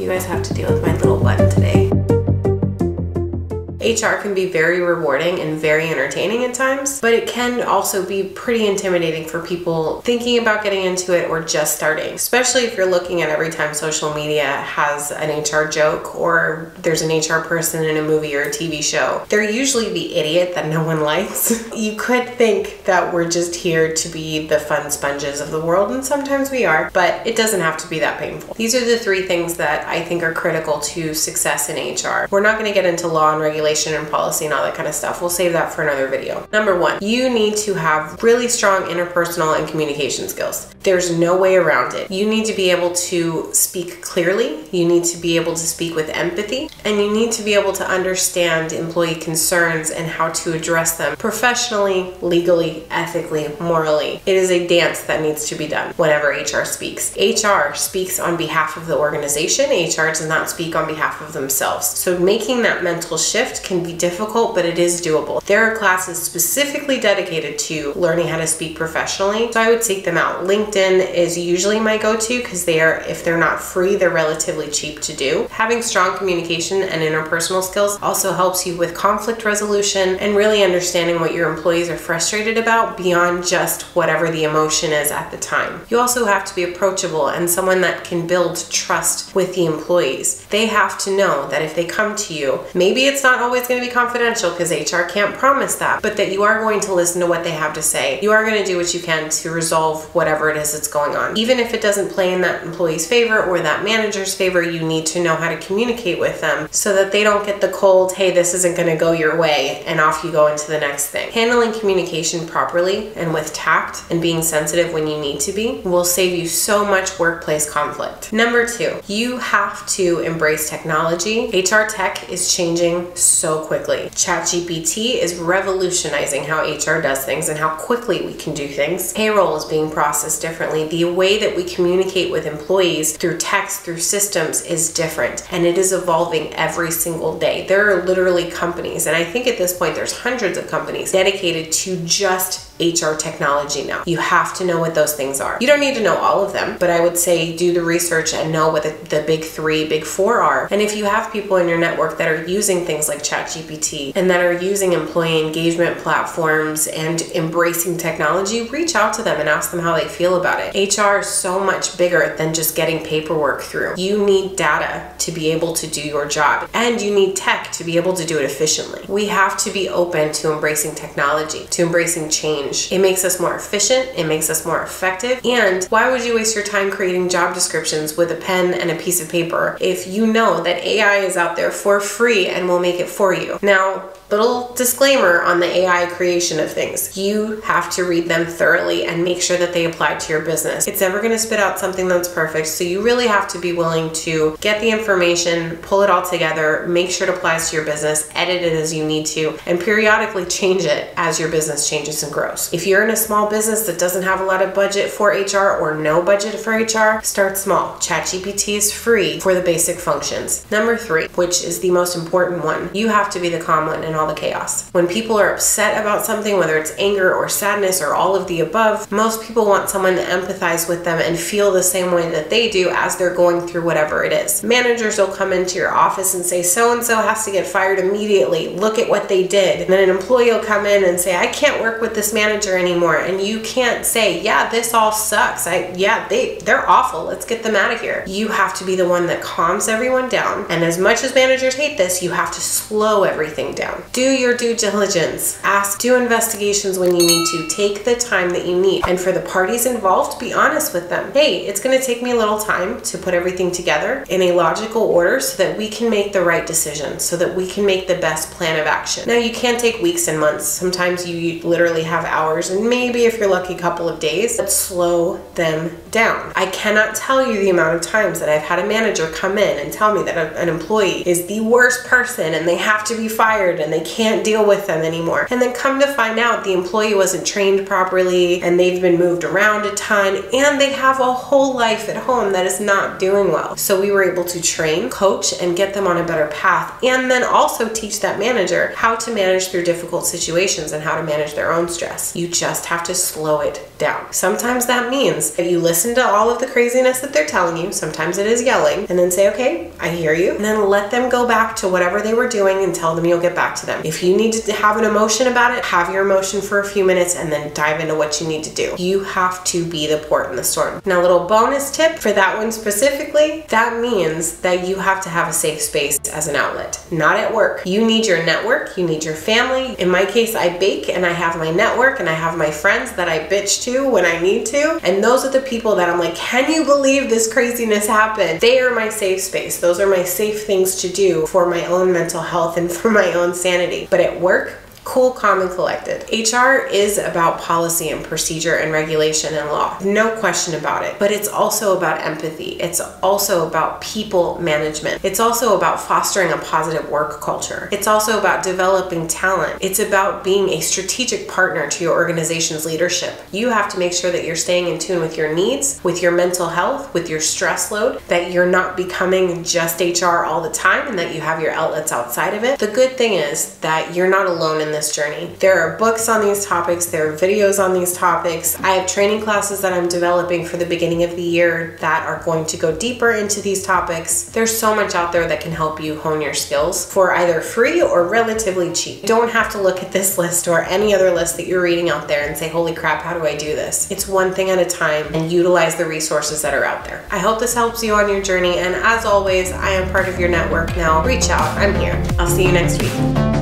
You guys have to deal with my little button today. HR can be very rewarding and very entertaining at times, but it can also be pretty intimidating for people thinking about getting into it or just starting, especially if you're looking at every time social media has an HR joke or there's an HR person in a movie or a TV show. They're usually the idiot that no one likes. You could think that we're just here to be the fun sponges of the world, and sometimes we are, but it doesn't have to be that painful. These are the 3 things that I think are critical to success in HR. We're not going to get into law and regulation and policy and all that kind of stuff. We'll save that for another video. Number 1, you need to have really strong interpersonal and communication skills. There's no way around it. You need to be able to speak clearly, you need to be able to speak with empathy, and you need to be able to understand employee concerns and how to address them professionally, legally, ethically, morally. It is a dance that needs to be done whenever HR speaks. HR speaks on behalf of the organization. HR does not speak on behalf of themselves. So making that mental shift can be difficult, but it is doable. There are classes specifically dedicated to learning how to speak professionally, so I would seek them out. LinkedIn is usually my go-to because if they're not free, they're relatively cheap to do. Having strong communication and interpersonal skills also helps you with conflict resolution and really understanding what your employees are frustrated about beyond just whatever the emotion is at the time. You also have to be approachable and someone that can build trust with the employees. They have to know that if they come to you, maybe it's not always going to be confidential because HR can't promise that, but that you are going to listen to what they have to say. You are going to do what you can to resolve whatever it is that's going on. Even if it doesn't play in that employee's favor or that manager's favor, you need to know how to communicate with them so that they don't get the cold, hey, this isn't going to go your way, and off you go into the next thing. Handling communication properly and with tact and being sensitive when you need to be will save you so much workplace conflict. Number 2, you have to embrace technology. HR tech is changing so quickly. ChatGPT is revolutionizing how HR does things and how quickly we can do things. Payroll is being processed differently. The way that we communicate with employees through text, through systems is different, and it is evolving every single day. There are literally companies, and I think at this point there's hundreds of companies dedicated to just HR technology now. You have to know what those things are. You don't need to know all of them, but I would say do the research and know what the big 3, big 4 are. And if you have people in your network that are using things like ChatGPT and that are using employee engagement platforms and embracing technology, reach out to them and ask them how they feel about it. HR is so much bigger than just getting paperwork through. You need data to be able to do your job, and you need tech to be able to do it efficiently. We have to be open to embracing technology, to embracing change. It makes us more efficient, it makes us more effective, and why would you waste your time creating job descriptions with a pen and a piece of paper if you know that AI is out there for free and will make it for you? Now, little disclaimer on the AI creation of things. You have to read them thoroughly and make sure that they apply to your business. It's never going to spit out something that's perfect, so you really have to be willing to get the information, pull it all together, make sure it applies to your business, edit it as you need to, and periodically change it as your business changes and grows. If you're in a small business that doesn't have a lot of budget for HR or no budget for HR, start small. ChatGPT is free for the basic functions. Number 3, which is the most important one, you have to be the calm one in all the chaos. When people are upset about something, whether it's anger or sadness or all of the above, most people want someone to empathize with them and feel the same way that they do as they're going through whatever it is. Managers will come into your office and say, so-and-so has to get fired immediately. Look at what they did. And then an employee will come in and say, I can't work with this manager anymore. And you can't say, yeah, this all sucks. They're awful. Let's get them out of here. You have to be the one that calms everyone down. And as much as managers hate this, you have to slow everything down. Do your due diligence. Do investigations when you need to. Take the time that you need. And for the parties involved, be honest with them. Hey, it's going to take me a little time to put everything together in a logical order so that we can make the right decision, so that we can make the best plan of action. Now, you can't take weeks and months. Sometimes you literally have hours, and maybe if you're lucky, a couple of days, but slow them down. I cannot tell you the amount of times that I've had a manager come in and tell me that an employee is the worst person and they have to be fired and they they can't deal with them anymore. And then come to find out the employee wasn't trained properly and they've been moved around a ton and they have a whole life at home that is not doing well. So we were able to train, coach, and get them on a better path, and then also teach that manager how to manage through difficult situations and how to manage their own stress. You just have to slow it down. Sometimes that means that you listen to all of the craziness that they're telling you. Sometimes it is yelling, and then say, okay, I hear you, and then let them go back to whatever they were doing and tell them you'll get back to them. If you need to have an emotion about it, have your emotion for a few minutes and then dive into what you need to do. You have to be the port in the storm. Now, a little bonus tip for that one specifically, that means that you have to have a safe space as an outlet, not at work. You need your network, you need your family. In my case, I bake and I have my network and I have my friends that I bitch to when I need to. And those are the people that I'm like, can you believe this craziness happened? They are my safe space. Those are my safe things to do for my own mental health and for my own sanity. But at work, cool, calm, and collected. HR is about policy and procedure and regulation and law. No question about it. But it's also about empathy. It's also about people management. It's also about fostering a positive work culture. It's also about developing talent. It's about being a strategic partner to your organization's leadership. You have to make sure that you're staying in tune with your needs, with your mental health, with your stress load, that you're not becoming just HR all the time, and that you have your outlets outside of it. The good thing is that you're not alone in this journey. There are books on these topics, there are videos on these topics. I have training classes that I'm developing for the beginning of the year that are going to go deeper into these topics. There's so much out there that can help you hone your skills for either free or relatively cheap. You don't have to look at this list or any other list that you're reading out there and say, holy crap, how do I do this? It's one thing at a time, and utilize the resources that are out there. I hope this helps you on your journey, and as always, I am part of your network now. Reach out, I'm here. I'll see you next week.